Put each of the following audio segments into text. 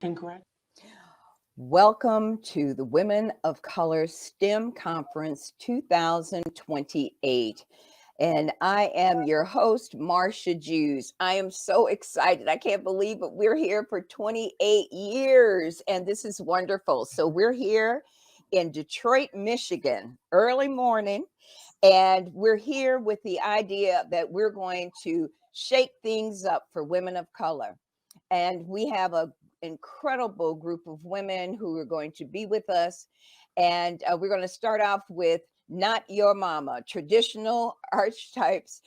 Incorrect. Welcome to the Women of Color STEM Conference 2028. And I am your host, Marcia Jews. I am so excited. I can't believe it. We're here for 28 years, and this is wonderful. So we're here in Detroit, Michigan, early morning, and we're here with the idea that we're going to shake things up for women of color. And we have a incredible group of women who are going to be with us. And we're going to start off with Not Your Mama, traditional archetypes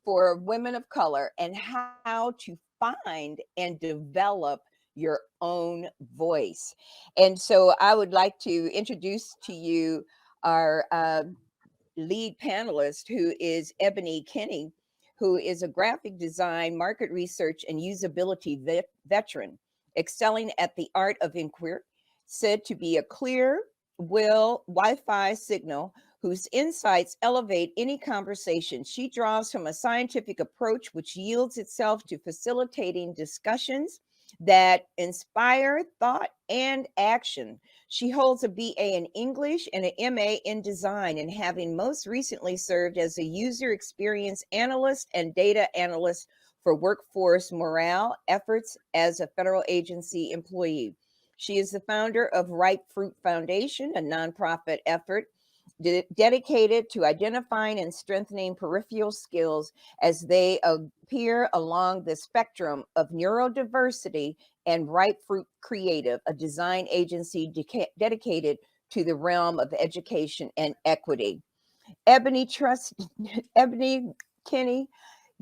for women of color and how to find and develop your own voice. And so I would like to introduce to you our lead panelist, who is Ebony Kinney, who is a graphic design, market research, and usability veteran, excelling at the art of inquiry, said to be a clear will Wi-Fi signal whose insights elevate any conversation. She draws from a scientific approach which yields itself to facilitating discussions that inspire thought and action. She holds a BA in English and an MA in design, and having most recently served as a user experience analyst and data analyst for workforce morale efforts as a federal agency employee. She is the founder of Ripe Fruit Foundation, a nonprofit effort dedicated to identifying and strengthening peripheral skills as they appear along the spectrum of neurodiversity, and Ripe Fruit Creative, a design agency dedicated to the realm of education and equity. Ebony Trust, Ebony Kinney,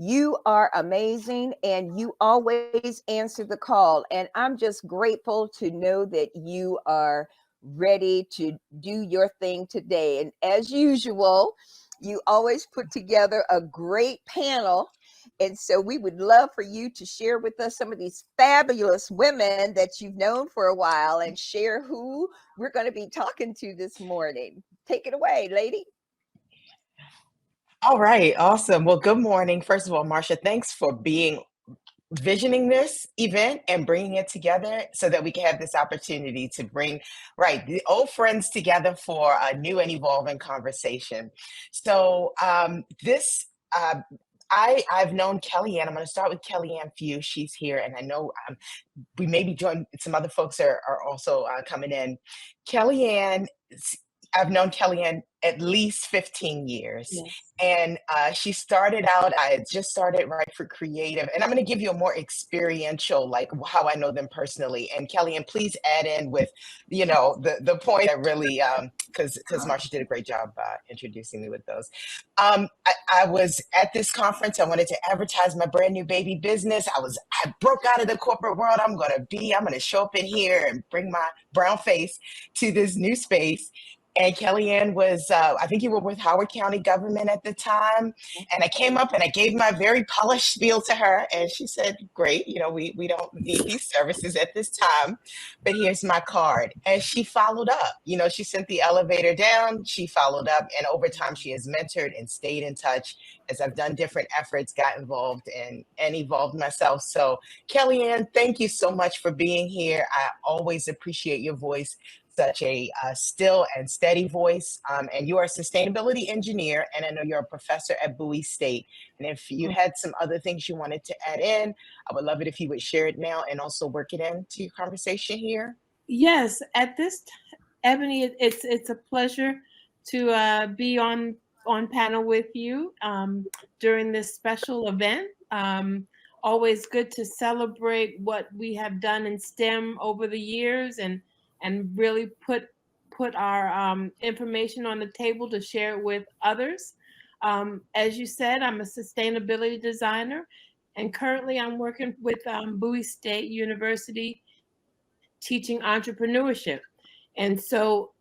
you are amazing and you always answer the call. And I'm just grateful to know that you are ready to do your thing today. And as usual, you always put together a great panel. And so we would love for you to share with us some of these fabulous women that you've known for a while and share who we're going to be talking to this morning. Take it away, lady. All right, awesome. Well, good morning. First of all, Marcia, thanks for visioning this event and bringing it together so that we can have this opportunity to bring the old friends together for a new and evolving conversation. So this I've known Kellyanne. I'm going to start with Kellyanne Few. She's here, and I know we may be joined. Some other folks are also coming in. Kellyanne, I've known Kellyanne at least 15 years. Yes. And she started out, I had just started Right for Creative. And I'm going to give you a more experiential, like how I know them personally. And Kellyanne, please add in with, the point that really, because Marcia did a great job introducing me with those. I was at this conference. I wanted to advertise my brand new baby business. I broke out of the corporate world. I'm going to show up in here and bring my brown face to this new space. And Kellyanne was, I think you were with Howard County government at the time. And I came up and I gave my very polished spiel to her. And she said, great, we don't need these services at this time, but here's my card. And she followed up. She sent the elevator down. She followed up. And over time, she has mentored and stayed in touch as I've done different efforts, got involved and evolved myself. So Kellyanne, thank you so much for being here. I always appreciate your voice. Such a still and steady voice. And you are a sustainability engineer, and I know you're a professor at Bowie State. And if you had some other things you wanted to add in, I would love it if you would share it now and also work it into your conversation here. Yes, at this Ebony, it's a pleasure to be on panel with you during this special event. Always good to celebrate what we have done in STEM over the years and really put our information on the table to share it with others. As you said, I'm a sustainability designer, and currently I'm working with Bowie State University teaching entrepreneurship. And so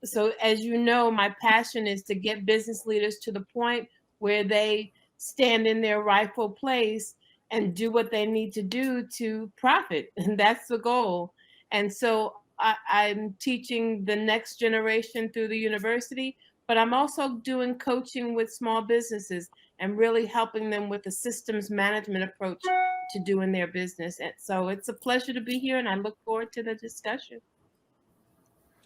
as you know, my passion is to get business leaders to the point where they stand in their rightful place and do what they need to do to profit. And that's the goal. And so I'm teaching the next generation through the university, but I'm also doing coaching with small businesses and really helping them with a systems management approach to do in their business. And so it's a pleasure to be here, and I look forward to the discussion.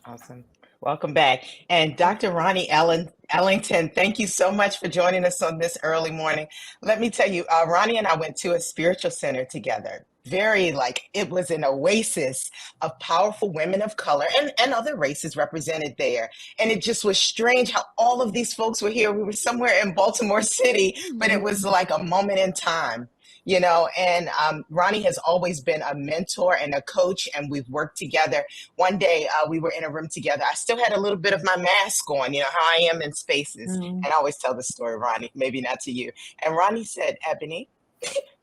Awesome. Welcome back. And Dr. Ronnie Ellington, thank you so much for joining us on this early morning. Let me tell you, Ronnie and I went to a spiritual center together. Very it was an oasis of powerful women of color and other races represented there. And it just was strange how all of these folks were here. We were somewhere in Baltimore City, but it was like a moment in time. And Ronnie has always been a mentor and a coach, and we've worked together. One day we were in a room together. I still had a little bit of my mask on, how I am in spaces. And I always tell the story, Ronnie, maybe not to you. And Ronnie said, Ebony,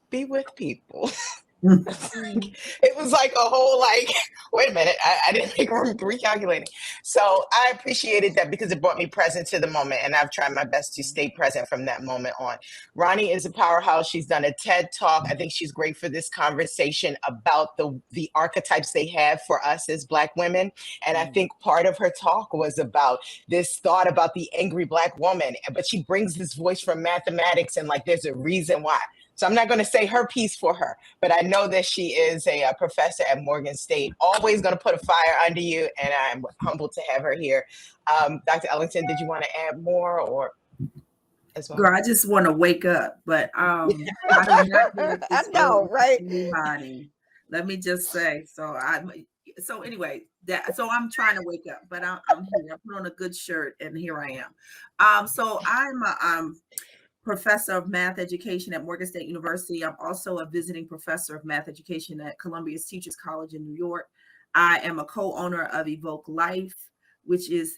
be with people. It was like a whole wait a minute, I didn't make room recalculating. So I appreciated that because it brought me present to the moment, and I've tried my best to stay present from that moment on. Ronnie is a powerhouse. She's done a TED Talk. I think she's great for this conversation about the archetypes they have for us as Black women. And I think part of her talk was about this thought about the angry Black woman, but she brings this voice from mathematics and there's a reason why. So I'm not going to say her piece for her, but I know that she is a professor at Morgan State, always going to put a fire under you, and I'm humbled to have her here. Dr. Ellington, did you want to add more or as well? Girl, I just want to wake up, but I do not hear I know, right? Anybody. Let me just say, so anyway, so I'm trying to wake up, but I'm here. I put on a good shirt, and here I am. So I'm a professor of math education at Morgan State University. I'm also a visiting professor of math education at Columbia's Teachers College in New York. I am a co-owner of Evoke Life, which is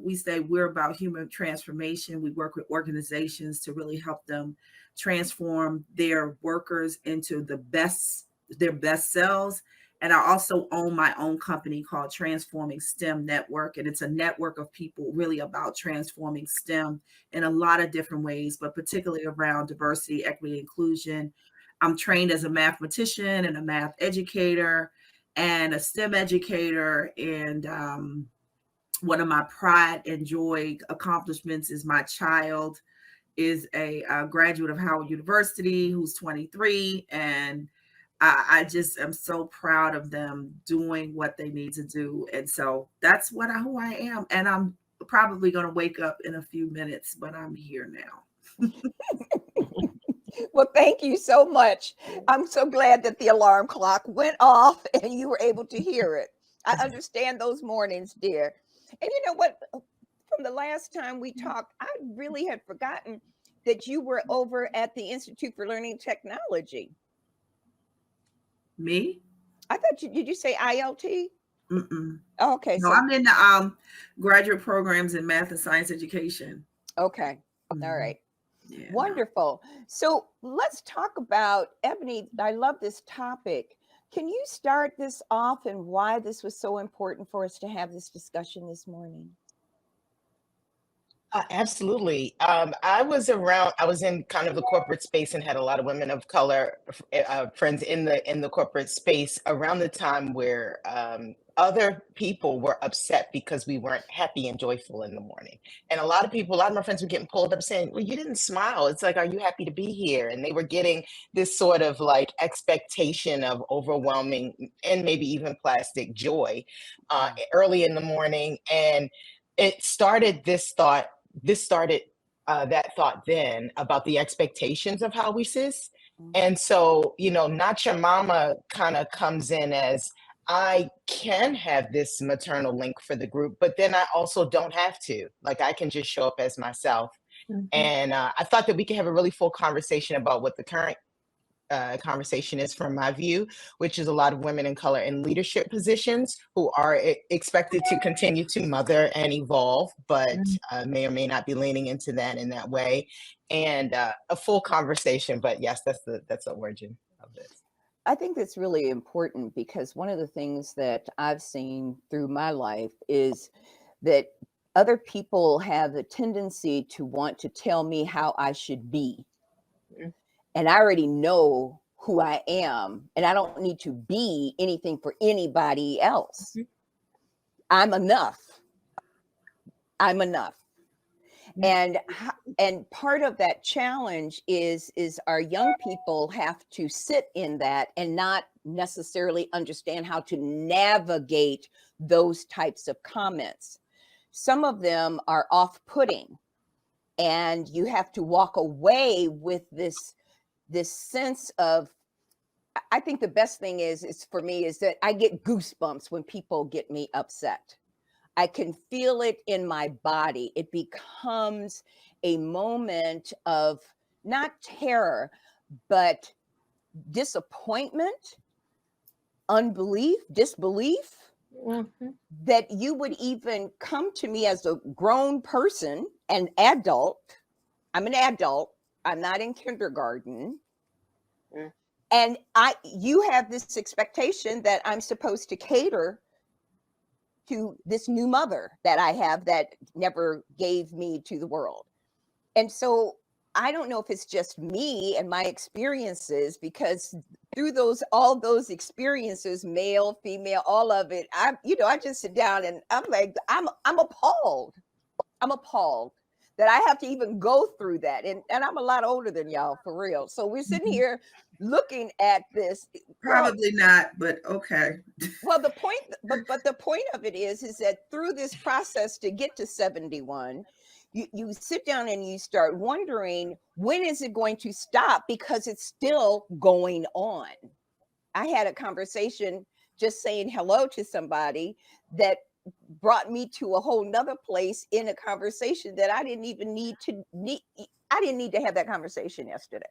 we say we're about human transformation. We work with organizations to really help them transform their workers into their best selves. And I also own my own company called Transforming STEM Network. And it's a network of people really about transforming STEM in a lot of different ways, but particularly around diversity, equity, inclusion. I'm trained as a mathematician and a math educator and a STEM educator. And one of my pride and joy accomplishments is my child is a graduate of Howard University who's 23. And I just am so proud of them doing what they need to do. And so that's who I am. And I'm probably going to wake up in a few minutes, but I'm here now. Well, thank you so much. I'm so glad that the alarm clock went off and you were able to hear it. I understand those mornings, dear. And you know what? From the last time we talked, I really had forgotten that you were over at the Institute for Learning Technology. Me? I thought did you say ILT? Mm-mm. Oh, okay. No, I'm in the graduate programs in math and science education. Okay. All right. Yeah, wonderful. No. So let's talk about, Ebony, I love this topic. Can you start this off and why this was so important for us to have this discussion this morning? Absolutely. I was in kind of the corporate space and had a lot of women of color friends in the corporate space around the time where other people were upset because we weren't happy and joyful in the morning. And a lot of my friends were getting pulled up saying, well, you didn't smile. It's like, are you happy to be here? And they were getting this sort of expectation of overwhelming and maybe even plastic joy early in the morning. And it started that thought then about the expectations of how we sis. And so, Not Your Mama kind of comes in as I can have this maternal link for the group, but then I also don't have to. I can just show up as myself. Mm-hmm. And I thought that we could have a really full conversation about what the current conversation is from my view, which is a lot of women in color in leadership positions who are expected to continue to mother and evolve, but may or may not be leaning into that in that way. And a full conversation, but yes, that's the origin of this. I think that's really important because one of the things that I've seen through my life is that other people have a tendency to want to tell me how I should be. And I already know who I am, and I don't need to be anything for anybody else. I'm enough. And part of that challenge is our young people have to sit in that and not necessarily understand how to navigate those types of comments. Some of them are off-putting, and you have to walk away with this sense of, I think the best thing is for me is that I get goosebumps when people get me upset. I can feel it in my body. It becomes a moment of not terror, but disappointment, unbelief, disbelief, that you would even come to me as a grown person, an adult. I'm an adult. I'm not in kindergarten. And you have this expectation that I'm supposed to cater to this new mother that I have that never gave me to the world. And so I don't know if it's just me and my experiences, because through all those experiences, male, female, all of it, I just sit down and I'm like, I'm appalled. I'm appalled that I have to even go through that. And I'm a lot older than y'all, for real. So we're sitting here looking at this. Probably not, but okay. Well, the point, but the point of it is that through this process to get to 71, you sit down and you start wondering, when is it going to stop? Because it's still going on. I had a conversation just saying hello to somebody that brought me to a whole nother place in a conversation that I didn't even need to have that conversation yesterday.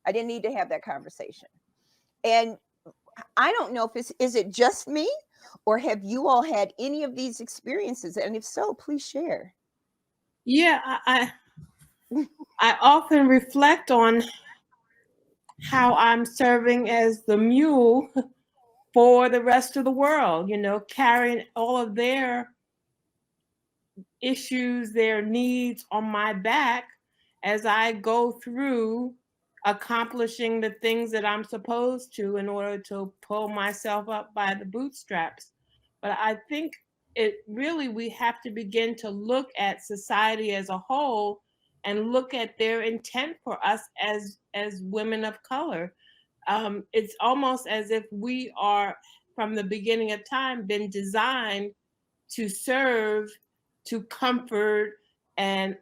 I didn't need to have that conversation. And I don't know if is it just me, or have you all had any of these experiences? And if so, please share. Yeah, I often reflect on how I'm serving as the mule for the rest of the world, carrying all of their issues, their needs on my back as I go through accomplishing the things that I'm supposed to in order to pull myself up by the bootstraps. But I think we have to begin to look at society as a whole and look at their intent for us as women of color. It's almost as if we are, from the beginning of time, been designed to serve, to comfort, and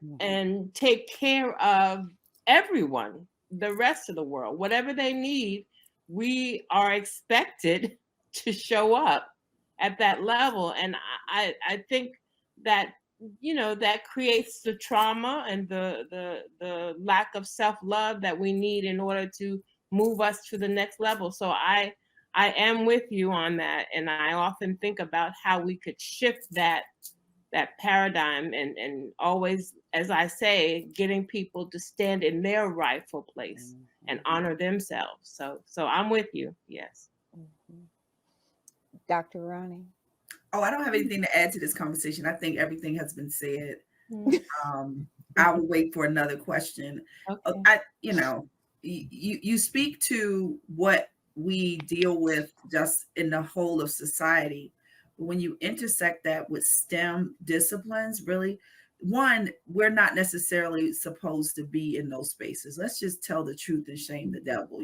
take care of everyone, the rest of the world. Whatever they need, we are expected to show up at that level. And I think that that creates the trauma and the lack of self-love that we need in order to move us to the next level. So I am with you on that, and I often think about how we could shift that paradigm, and always, as I say, getting people to stand in their rightful place and honor themselves. So I'm with you. Yes. Dr. Ronnie. Oh, I don't have anything to add to this conversation. I think everything has been said. I will wait for another question. Okay. You speak to what we deal with just in the whole of society. But when you intersect that with STEM disciplines, really, one, we're not necessarily supposed to be in those spaces. Let's just tell the truth and shame the devil.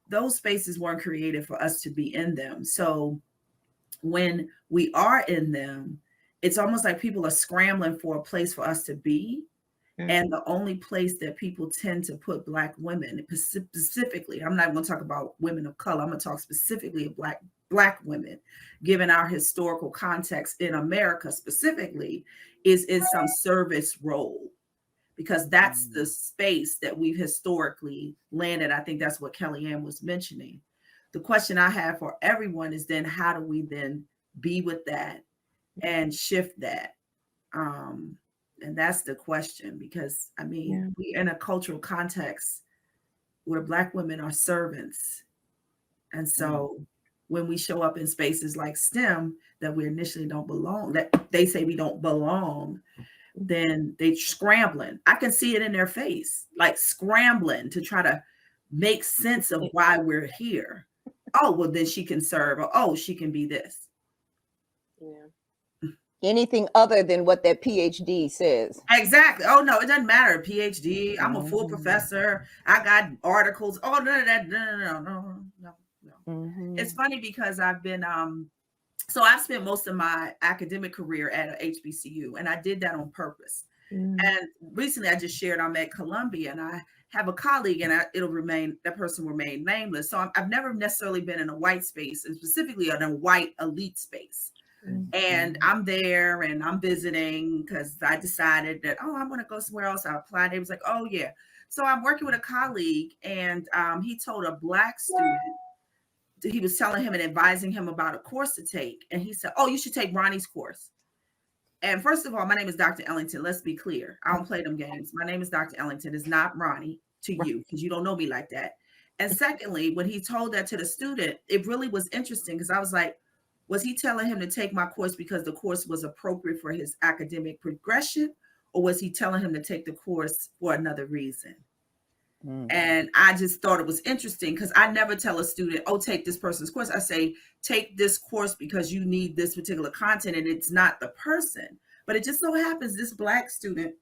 Those spaces weren't created for us to be in them. So when we are in them, it's almost like people are scrambling for a place for us to be. And the only place that people tend to put Black women, specifically, I'm not going to talk about women of color, I'm going to talk specifically of Black women, given our historical context in America specifically, is in some service role, because that's the space that we've historically landed. I think that's what Kellyanne was mentioning. The question I have for everyone is then, how do we then be with that and shift that? And that's the question, because we're in a cultural context where Black women are servants. And so when we show up in spaces like STEM that we initially don't belong, that they say we don't belong, then they scrambling. I can see it in their face, like scrambling to try to make sense of why we're here. Oh, well, then she can serve, or oh, she can be this. Yeah. Anything other than what that PhD says. Exactly. Oh no, it doesn't matter. PhD. I'm a full Mhm. professor. I got articles. Oh no, no. It's Mhm. funny because I've been so I've spent most of my academic career at a HBCU, and I did that on purpose. And recently, I just shared I'm at Columbia, and I have a colleague, and that person will remain nameless. So I've never necessarily been in a white space, and specifically in a white elite space. And I'm there and I'm visiting because I decided that, oh, I'm going to go somewhere else. I applied. He was like, oh, yeah. So I'm working with a colleague, and he told a Black student, he was telling him and advising him about a course to take. And he said, oh, you should take Ronnie's course. And first of all, my name is Dr. Ellington. Let's be clear. I don't play them games. My name is Dr. Ellington. It's not Ronnie to you because you don't know me like that. And secondly, when he told that to the student, it really was interesting because I was like, was he telling him to take my course because the course was appropriate for his academic progression, or was he telling him to take the course for another reason? And I just thought it was interesting because I never tell a student, oh, take this person's course. I say, take this course because you need this particular content, and it's not the person. But it just so happens this Black student,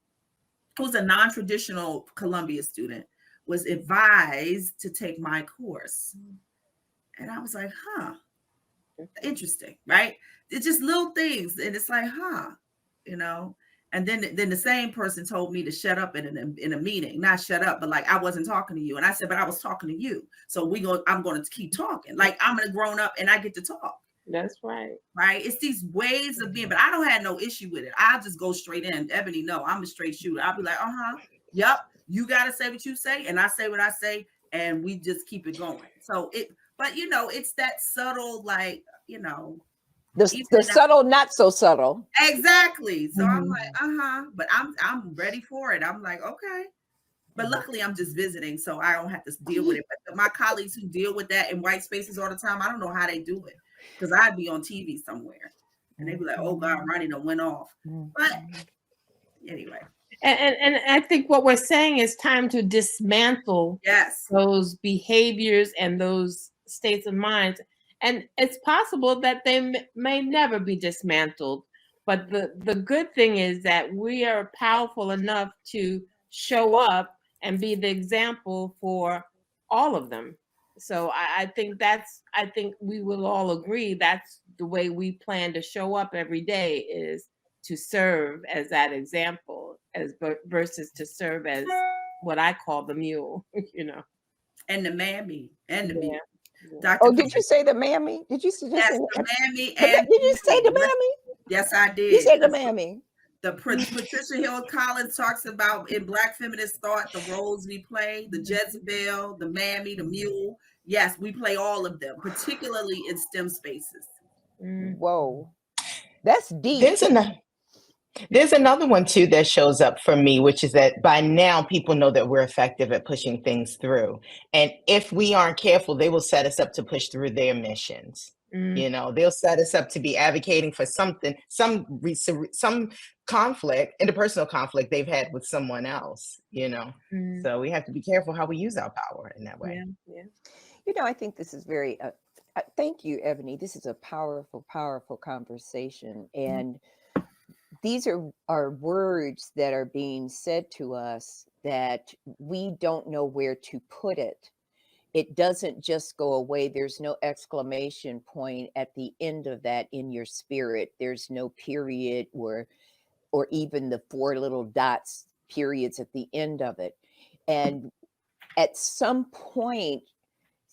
who's a non-traditional Columbia student, was advised to take my course. And I was like, huh, interesting, right? It's just little things. And it's like, huh, you know. And then the same person told me to shut up in a meeting, not shut up, but like I wasn't talking to you. And I said, but I was talking to you. So I'm going to keep talking. Like I'm a grown up and I get to talk. That's right. Right. It's these ways of being, but I don't have no issue with it. I'll just go straight in. Ebony, no, I'm a straight shooter. I'll be like, yep, you got to say what you say. And I say what I say. And we just keep it going. So but it's that subtle, like, the subtle, not so subtle. Exactly. So I'm like, but I'm ready for it. I'm like, okay. But luckily I'm just visiting, so I don't have to deal with it. But my colleagues who deal with that in white spaces all the time, I don't know how they do it. Because I'd be on TV somewhere and they'd be like, oh God, Ronnie done went off. But anyway. And I think what we're saying is time to dismantle those behaviors and those states of mind. And it's possible that they may never be dismantled. But the good thing is that we are powerful enough to show up and be the example for all of them. So I think we will all agree that's the way we plan to show up every day, is to serve as that example, versus to serve as what I call the mule, And the mammy and the mule. Oh, did you say the mammy? Did you suggest the mammy? And did you say the mammy? Yes, I did. You said the mammy. The Patricia Hill Collins talks about in Black feminist thought the roles we play: the Jezebel, the mammy, the mule. Yes, we play all of them, particularly in STEM spaces. Whoa, that's deep. There's another one too that shows up for me, which is that by now people know that we're effective at pushing things through. And if we aren't careful, they will set us up to push through their missions. They'll set us up to be advocating for something, some conflict, interpersonal conflict they've had with someone else, So we have to be careful how we use our power in that way. Yeah. I think this is very, thank you, Ebony. This is a powerful, powerful conversation. And these are words that are being said to us that we don't know where to put it. It doesn't just go away. There's no exclamation point at the end of that in your spirit. There's no period or even the 4 little dots periods at the end of it. And at some point,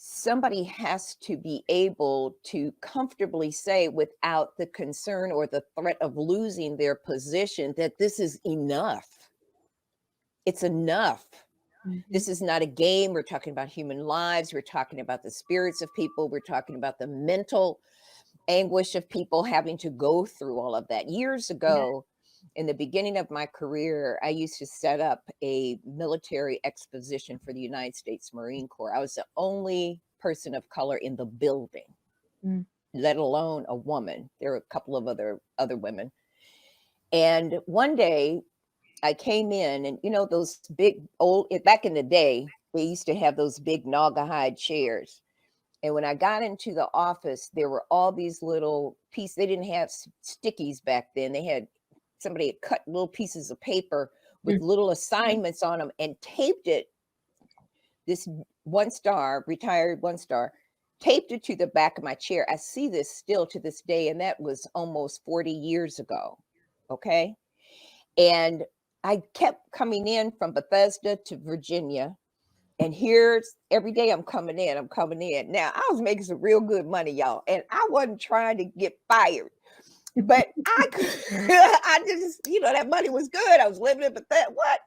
somebody has to be able to comfortably say, without the concern or the threat of losing their position, that this is enough. It's enough. This is not a game. We're talking about human lives. We're talking about the spirits of people. We're talking about the mental anguish of people having to go through all of that. Years ago, in the beginning of my career, I used to set up a military exposition for the United States Marine Corps. I was the only person of color in the building, let alone a woman. There were a couple of other women. And one day I came in, and those big old, back in the day, they used to have those big naugahyde chairs. And when I got into the office, there were all these little pieces. They didn't have stickies back then. They had somebody had cut little pieces of paper with little assignments on them and taped it. This retired 1-star, taped it to the back of my chair. I see this still to this day, and that was almost 40 years ago. Okay. And I kept coming in from Bethesda to Virginia. And here's every day I'm coming in. Now, I was making some real good money, y'all. And I wasn't trying to get fired. But I just, that money was good. I was living in Bethesda. What?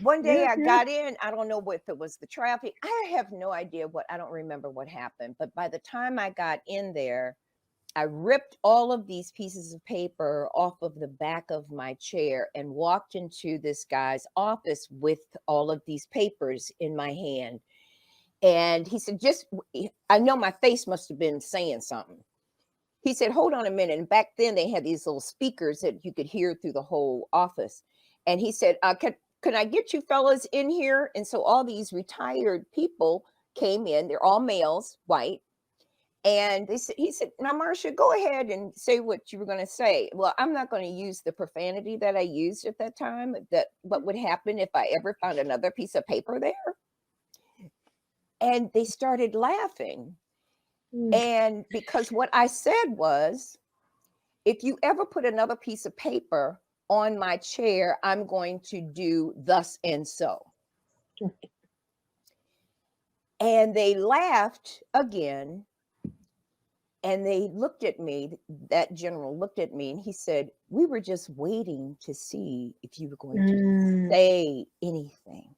One day I got in, I don't know if it was the traffic. I have no idea I don't remember what happened. But by the time I got in there, I ripped all of these pieces of paper off of the back of my chair and walked into this guy's office with all of these papers in my hand. And he said, I know my face must have been saying something. He said, hold on a minute. And back then they had these little speakers that you could hear through the whole office. And he said, can I get you fellas in here? And so all these retired people came in. They're all males, white. And he said, now, Marcia, go ahead and say what you were going to say. Well, I'm not going to use the profanity that I used at that time. What would happen if I ever found another piece of paper there? And they started laughing. And because what I said was, if you ever put another piece of paper on my chair, I'm going to do thus and so. And they laughed again. And they looked at me, that general looked at me, and he said, we were just waiting to see if you were going to say anything.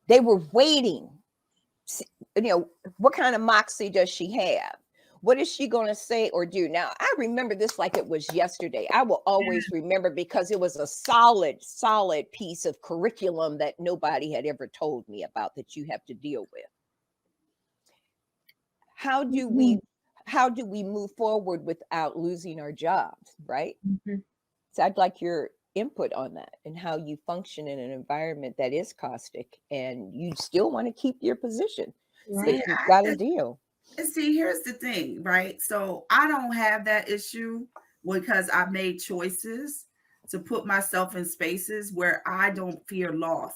They were waiting. What kind of moxie does she have? What is she going to say or do? Now, I remember this like it was yesterday. I will always remember because it was a solid piece of curriculum that nobody had ever told me about that you have to deal with. How do we move forward without losing our jobs, right? So I'd like your input on that and how you function in an environment that is caustic and you still want to keep your position. Right. So you've got a deal. And see, here's the thing, right? So I don't have that issue because I made choices to put myself in spaces where I don't fear loss.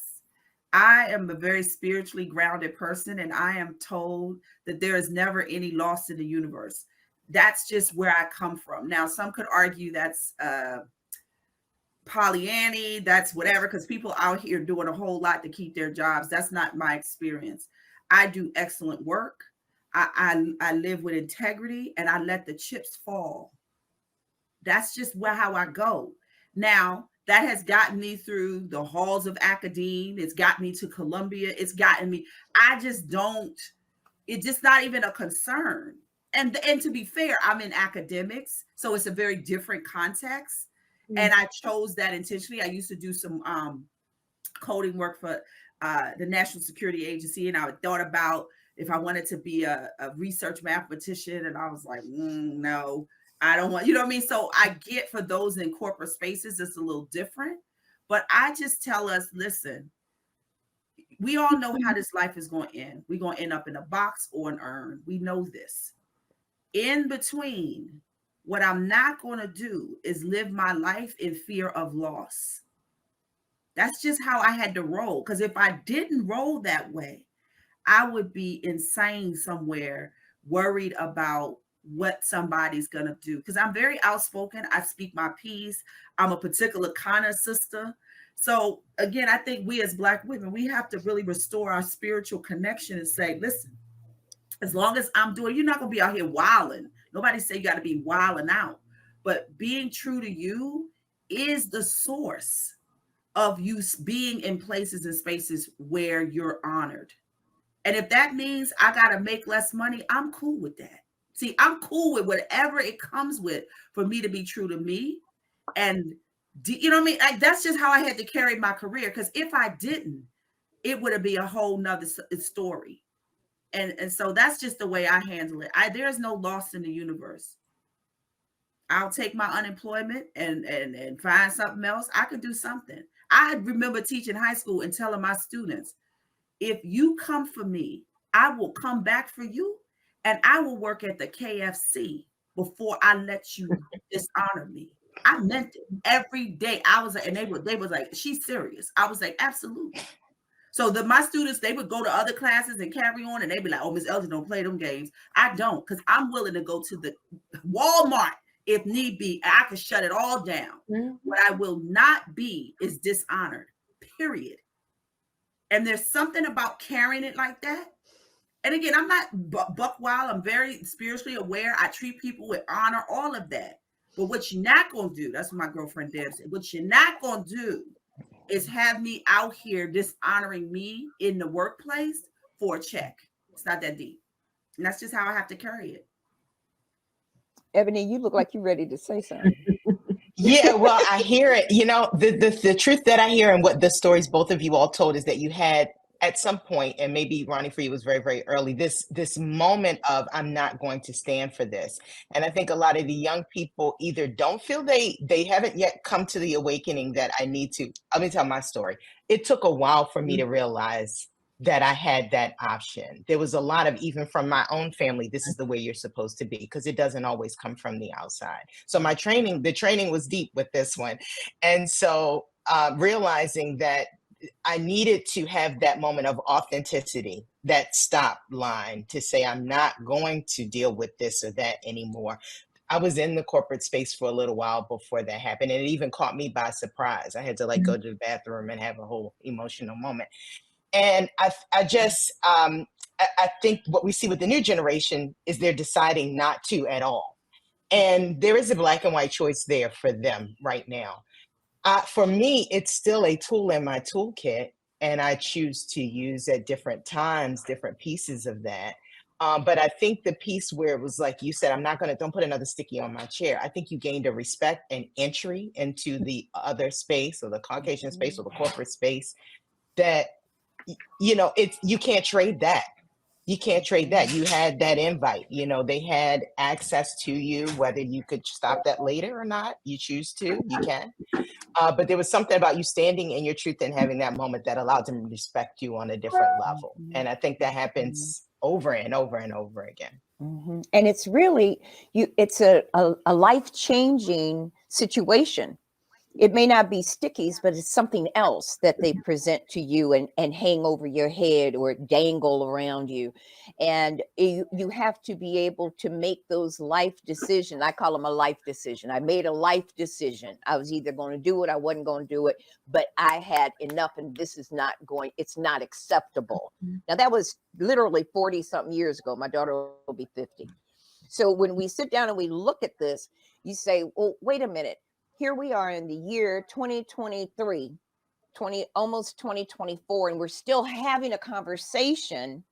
I am a very spiritually grounded person, and I am told that there is never any loss in the universe. That's just where I come from. Now, some could argue that's Pollyanny, that's whatever, because people out here doing a whole lot to keep their jobs. That's not my experience. I do excellent work. I live with integrity, and I let the chips fall. That's just how I go. Now, that has gotten me through the halls of academia. It's got me to Columbia. It's gotten me. I just don't. It's just not even a concern. And to be fair, I'm in academics, so it's a very different context. And I chose that intentionally. I used to do some coding work for the National Security Agency, and I thought about if I wanted to be a research mathematician, and I was like, no. I don't want, you know what I mean? So I get for those in corporate spaces, it's a little different, but I just tell us, listen, we all know how this life is going to end. We're going to end up in a box or an urn. We know this. In between, what I'm not going to do is live my life in fear of loss. That's just how I had to roll. Because if I didn't roll that way, I would be insane somewhere, worried about what somebody's going to do. Because I'm very outspoken. I speak my piece. I'm a particular kind of sister. So again, I think we as Black women, we have to really restore our spiritual connection and say, listen, as long as I'm doing, you're not going to be out here wilding. Nobody say you got to be wilding out. But being true to you is the source of you being in places and spaces where you're honored. And if that means I got to make less money, I'm cool with that. See, I'm cool with whatever it comes with for me to be true to me. And you know what I mean? That's just how I had to carry my career. Because if I didn't, it would have been a whole nother story. And so that's just the way I handle it. There's no loss in the universe. I'll take my unemployment and find something else. I could do something. I remember teaching high school and telling my students, if you come for me, I will come back for you, and I will work at the KFC before I let you dishonor me. I meant it every day. I was like, and they was like, she's serious. I was like, absolutely. So my students, they would go to other classes and carry on, and they'd be like, oh, Miss Elgin don't play them games. I don't, because I'm willing to go to the Walmart if need be. I can shut it all down. Mm-hmm. What I will not be is dishonored, period. And there's something about carrying it like that. And again, I'm not buck wild. I'm very spiritually aware. I treat people with honor, all of that. But what you're not going to do, that's what my girlfriend Deb said, what you're not going to do is have me out here dishonoring me in the workplace for a check. It's not that deep. And that's just how I have to carry it. Ebony, you look like you're ready to say something. Yeah, well, I hear it. You know, the truth that I hear and what the stories both of you all told is that you had at some point, and maybe Ronnie for you was very, very early, this moment of I'm not going to stand for this. And I think a lot of the young people either don't feel they haven't yet come to the awakening that I need to. Let me tell my story. It took a while for me to realize that I had that option. There was a lot of, even from my own family, this is the way you're supposed to be, because it doesn't always come from the outside. So the training was deep with this one. And so realizing that I needed to have that moment of authenticity, that stop line to say, I'm not going to deal with this or that anymore. I was in the corporate space for a little while before that happened. And it even caught me by surprise. I had to go to the bathroom and have a whole emotional moment. And I think what we see with the new generation is they're deciding not to at all. And there is a black and white choice there for them right now. For me, it's still a tool in my toolkit, and I choose to use at different times, different pieces of that. But I think the piece where it was like you said, don't put another sticky on my chair. I think you gained a respect and entry into the other space, or the Caucasian space, or the corporate space, that, you can't trade that. You can't trade that. You had that invite, they had access to you, whether you could stop that later or not. You choose to, you can. But there was something about you standing in your truth and having that moment that allowed them to respect you on a different level. And I think that happens over and over and over again. Mm-hmm. And it's really, it's a life-changing situation. It may not be stickies, but it's something else that they present to you and hang over your head or dangle around you. And you have to be able to make those life decisions. I call them a life decision. I made a life decision. I was either going to do it, I wasn't going to do it, but I had enough, and it's not acceptable. Now, that was literally 40 something years ago. My daughter will be 50. So when we sit down and we look at this, you say, well, wait a minute. Here we are in the year 2023, almost 2024, and we're still having a conversation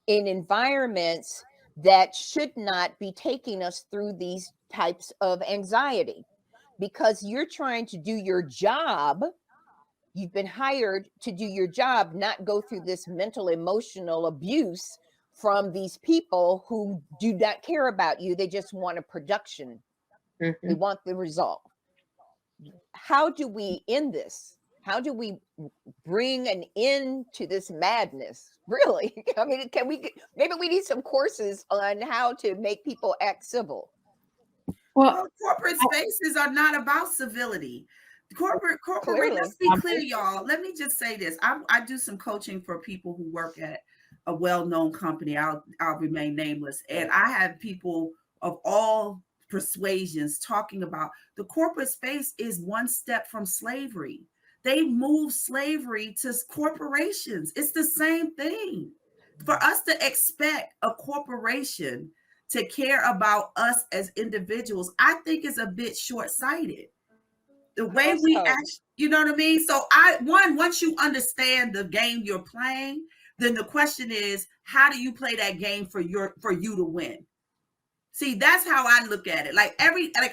in environments that should not be taking us through these types of anxiety, because you're trying to do your job. You've been hired to do your job, not go through this mental, emotional abuse from these people who do not care about you. They just want a production. Mm-hmm. They want the result. How do we end this? How do we bring an end to this madness? Really? I mean, maybe we need some courses on how to make people act civil. Well, corporate spaces are not about civility. Corporate, let's be clear, y'all. Let me just say this. I do some coaching for people who work at a well-known company. I'll remain nameless. And I have people of all persuasions talking about the corporate space is one step from slavery. They move slavery to corporations. It's the same thing. For us to expect a corporation to care about us as individuals, I think is a bit short-sighted. The way we act, you know what I mean? So once you understand the game you're playing, then the question is, how do you play that game for you to win? See, that's how I look at it. Like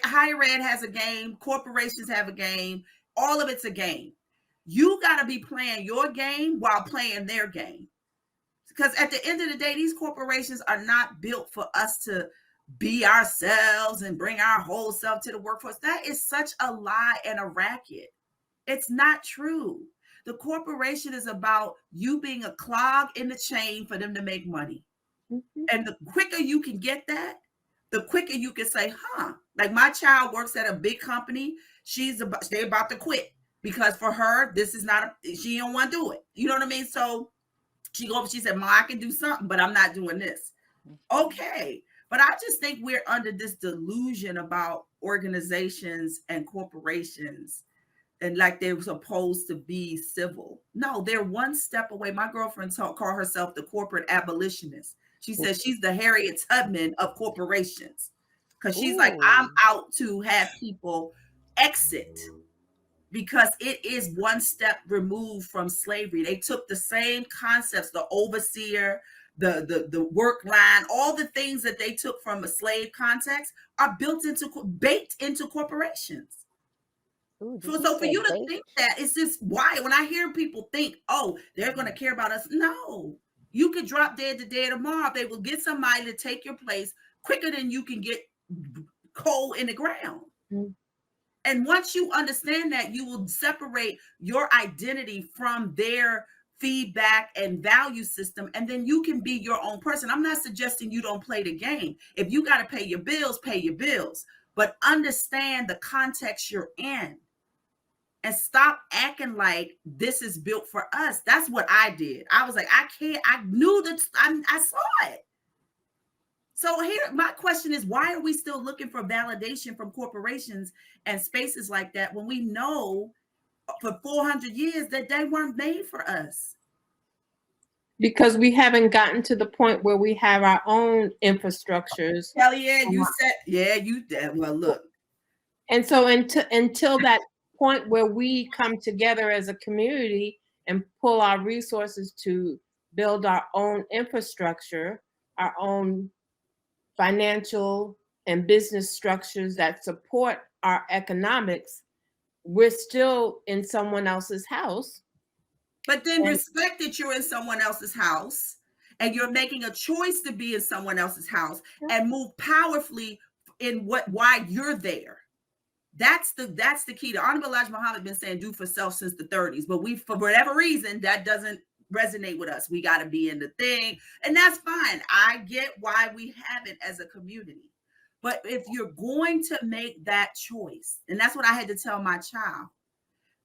higher ed has a game, corporations have a game, all of it's a game. You got to be playing your game while playing their game. Because at the end of the day, these corporations are not built for us to be ourselves and bring our whole self to the workforce. That is such a lie and a racket. It's not true. The corporation is about you being a clog in the chain for them to make money. Mm-hmm. And the quicker you can get that, the quicker you can say, like my child works at a big company. They're about to quit because for her, this is not, she don't want to do it. You know what I mean? So she said, Ma, I can do something, but I'm not doing this. Okay. But I just think we're under this delusion about organizations and corporations and like they're supposed to be civil. No, they're one step away. My girlfriend called herself the corporate abolitionist. She says she's the Harriet Tubman of corporations because she's like, I'm out to have people exit because it is one step removed from slavery. They took the same concepts, the overseer, the work line, all the things that they took from a slave context are baked into corporations. Ooh, so for you to think that, it's just why when I hear people think, oh, they're going to care about us. No, you could drop dead today or tomorrow. They will get somebody to take your place quicker than you can get coal in the ground. Mm-hmm. And once you understand that, you will separate your identity from their feedback and value system, and then you can be your own person. I'm not suggesting you don't play the game. If you got to pay your bills, but understand the context you're in and stop acting like this is built for us. That's what I did. I was like, I knew that I saw it. So here, my question is, why are we still looking for validation from corporations and spaces like that when we know for 400 years that they weren't made for us? Because we haven't gotten to the point where we have our own infrastructures. Hell yeah, you said, yeah, you did. Well, look. And so until that point where we come together as a community and pull our resources to build our own infrastructure, our own financial and business structures that support our economics, we're still in someone else's house. But then respect that you're in someone else's house and you're making a choice to be in someone else's house and move powerfully in why you're there. That's the key. The Honorable Elijah Muhammad been saying do for self since the 30s, but we, for whatever reason, that doesn't resonate with us. We got to be in the thing, and that's fine. I get why we have it as a community. But if you're going to make that choice, and that's what I had to tell my child,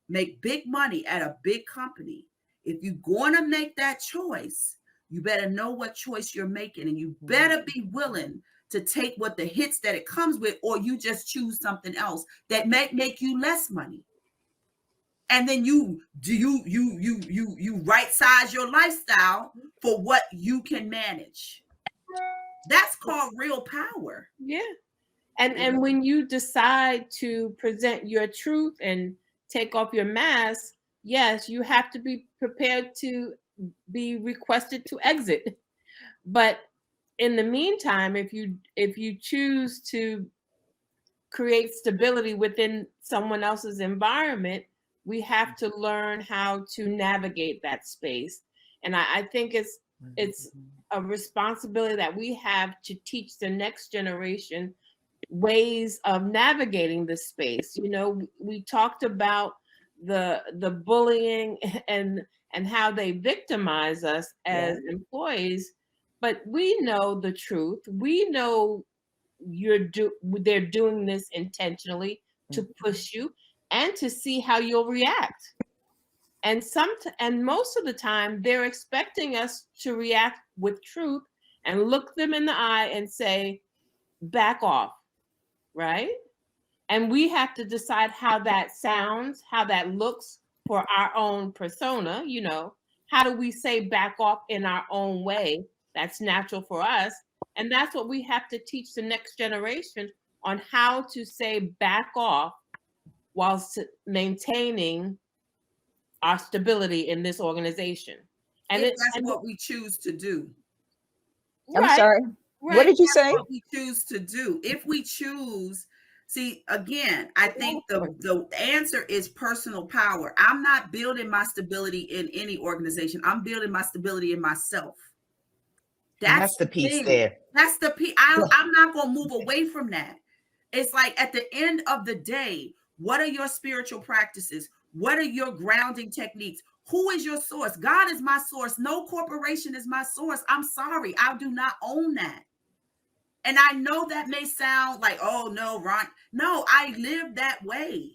make big money at a big company. If you're going to make that choice, you better know what choice you're making, and you better be willing to take what the hits that it comes with, or you just choose something else that might make you less money. And then you right size your lifestyle for what you can manage. That's called real power. Yeah. And when you decide to present your truth and take off your mask, yes, you have to be prepared to be requested to exit. But in the meantime, if you choose to create stability within someone else's environment, we have to learn how to navigate that space. And I think it's a responsibility that we have to teach the next generation ways of navigating this space. You know, we talked about the bullying and how they victimize us as employees, but we know the truth. We know they're doing this intentionally to push you and to see how you'll react. And most of the time, they're expecting us to react with truth and look them in the eye and say, back off, right? And we have to decide how that sounds, how that looks for our own persona. You know, how do we say back off in our own way that's natural for us? And that's what we have to teach the next generation on how to say back off whilst maintaining our stability in this organization. And that's what we choose to do. I'm sorry. Right. What did you say? What we choose to do. If we choose, see, again, I think the answer is personal power. I'm not building my stability in any organization. I'm building my stability in myself. That's the piece there. That's the piece. I'm not going to move away from that. It's like at the end of the day, what are your spiritual practices? What are your grounding techniques? Who is your source? God is my source. No corporation is my source. I'm sorry. I do not own that. And I know that may sound like, oh no, Ron. No, I live that way.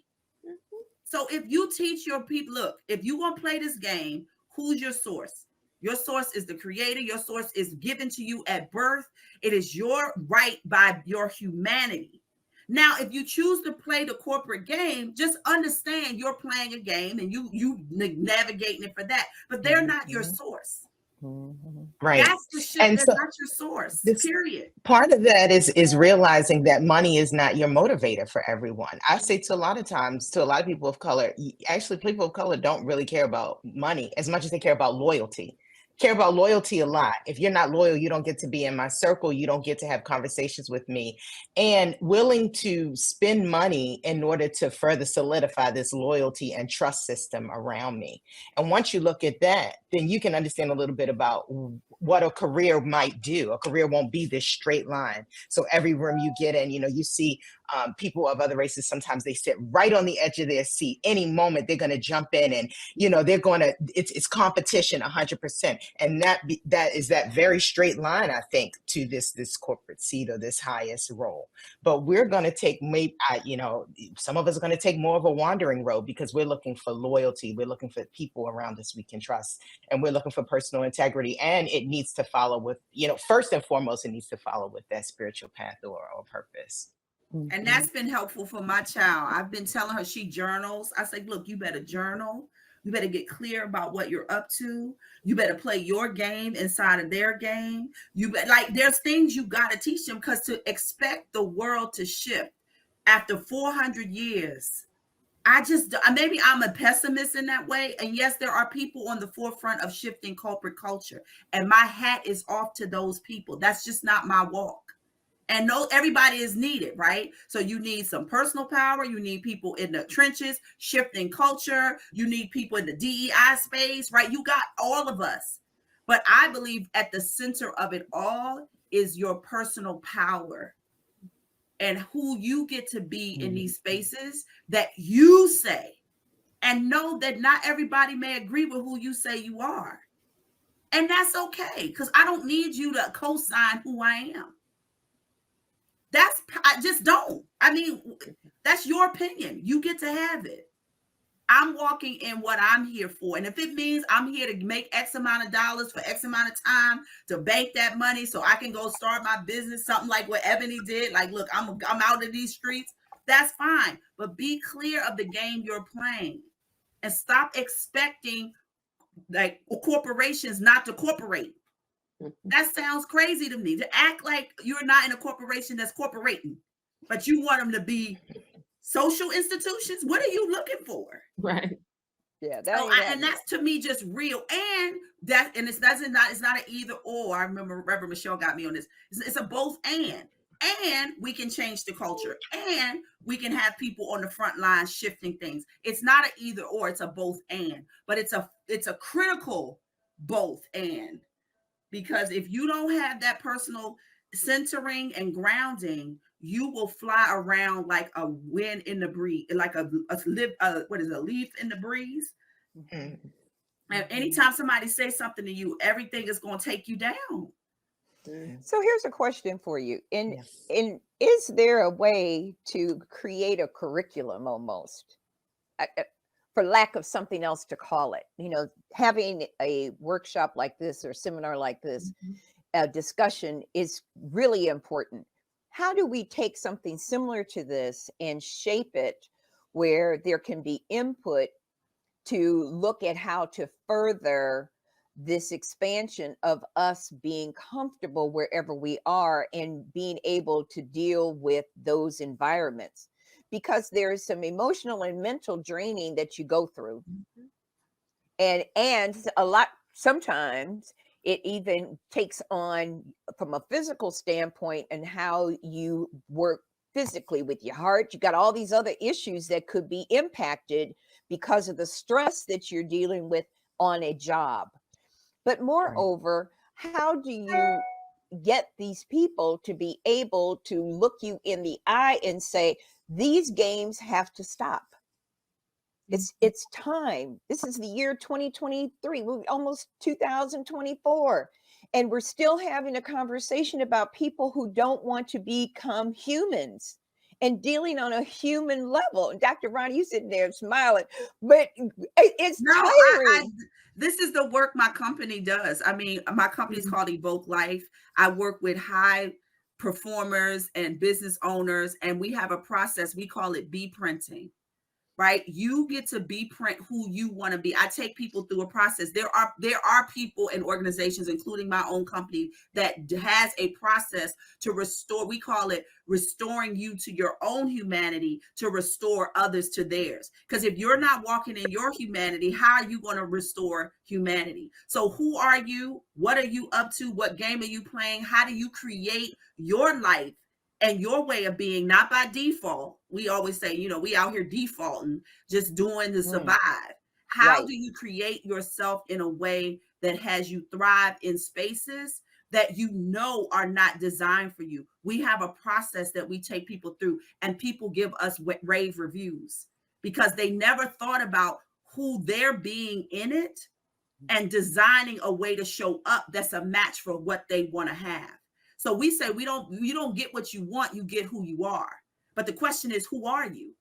So if you teach your people, look, if you want to play this game, who's your source? Your source is the creator. Your source is given to you at birth. It is your right by your humanity. Now, if you choose to play the corporate game, just understand you're playing a game and you navigating it for that. But they're not your source. Right. That's the shit. And That's so not your source. this Period. part of that is realizing that money is not your motivator for everyone. I say to a lot of times to a lot of people of color, actually people of color don't really care about money as much as they care about loyalty. Care about loyalty a lot. If you're not loyal, you don't get to be in my circle. You don't get to have conversations with me. And willing to spend money in order to further solidify this loyalty and trust system around me. And once you look at that, then you can understand a little bit about what a career might do. A career won't be this straight line. So every room you get in, you see people of other races, sometimes they sit right on the edge of their seat. Any moment they're going to jump in and, they're going to, it's competition 100%. And that is that very straight line, I think, to this corporate seat or this highest role. But we're going to take, some of us are going to take more of a wandering road because we're looking for loyalty. We're looking for people around us we can trust. And we're looking for personal integrity. And it needs to follow with, first and foremost, it needs to follow with that spiritual path or purpose. And that's been helpful for my child. I've been telling her she journals. I say, look, you better journal. You better get clear about what you're up to. You better play your game inside of their game. There's things you got to teach them, because to expect the world to shift after 400 years, maybe I'm a pessimist in that way. And yes, there are people on the forefront of shifting corporate culture. And my hat is off to those people. That's just not my walk. And no, everybody is needed, right? So you need some personal power. You need people in the trenches, shifting culture. You need people in the DEI space, right? You got all of us. But I believe at the center of it all is your personal power and who you get to be in these spaces that you say. And know that not everybody may agree with who you say you are. And that's okay, because I don't need you to co-sign who I am. I just don't. I mean, that's your opinion. You get to have it. I'm walking in what I'm here for. And if it means I'm here to make X amount of dollars for X amount of time to bank that money so I can go start my business, something like what Ebony did. Like, look, I'm out of these streets. That's fine. But be clear of the game you're playing and stop expecting like corporations not to cooperate. That sounds crazy to me, to act like you're not in a corporation that's corporating, but you want them to be social institutions. What are you looking for? Right. Yeah. And that's to me just real. And it's not an either or. I remember Reverend Michelle got me on this. It's a both and. And we can change the culture, and we can have people on the front line shifting things. It's not an either or, it's a both and, but it's a critical both and. Because if you don't have that personal centering and grounding, you will fly around like a wind in the breeze, like a leaf in the breeze. Mm-hmm. And anytime somebody says something to you, everything is going to take you down. So here's a question for you. Is there a way to create a curriculum almost? For lack of something else to call it, having a workshop like this or seminar like this, a discussion is really important. How do we take something similar to this and shape it where there can be input to look at how to further this expansion of us being comfortable wherever we are and being able to deal with those environments? Because there's some emotional and mental draining that you go through. And a lot, sometimes it even takes on from a physical standpoint and how you work physically with your heart. You got all these other issues that could be impacted because of the stress that you're dealing with on a job. But moreover, how do you get these people to be able to look you in the eye and say, these games have to stop? It's time. This is the year 2023. We're almost 2024. And we're still having a conversation about people who don't want to become humans and dealing on a human level. And Dr. Ron, you sitting there smiling, but it's tiring. This is the work my company does. I mean, my company is called Evoke Life. I work with high performers and business owners, and we have a process. We call it be printing. Right? You get to be print who you want to be. I take people through a process. There are people and organizations, including my own company, that has a process to restore. We call it restoring you to your own humanity to restore others to theirs. Because if you're not walking in your humanity, how are you going to restore humanity? So who are you? What are you up to? What game are you playing? How do you create your life and your way of being, not by default? We always say, you know, we out here defaulting, just doing to survive. How do you create yourself in a way that has you thrive in spaces that you know are not designed for you? We have a process that we take people through, and people give us rave reviews because they never thought about who they're being in it and designing a way to show up that's a match for what they want to have. So we say you don't get what you want, you get who you are. But the question is, who are you?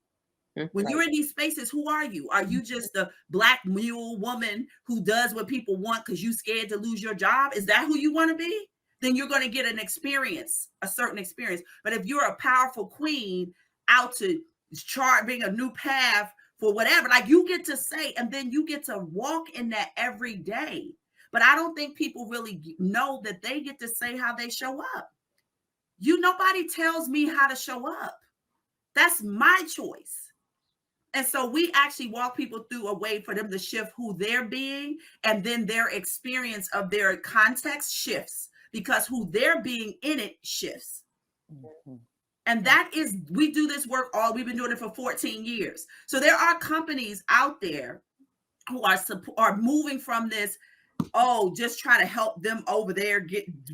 When you're in these spaces, who are you? Are you just a black mule woman who does what people want because you're scared to lose your job? Is that who you want to be? Then you're going to get an experience, a certain experience. But if you're a powerful queen out to charting a new path for whatever, like, you get to say, and then you get to walk in that every day. But I don't think people really know that they get to say how they show up. Nobody tells me how to show up. That's my choice. And so we actually walk people through a way for them to shift who they're being, and then their experience of their context shifts because who they're being in it shifts. And that is, we do this work we've been doing it for 14 years. So there are companies out there who are moving from this, just try to help them over there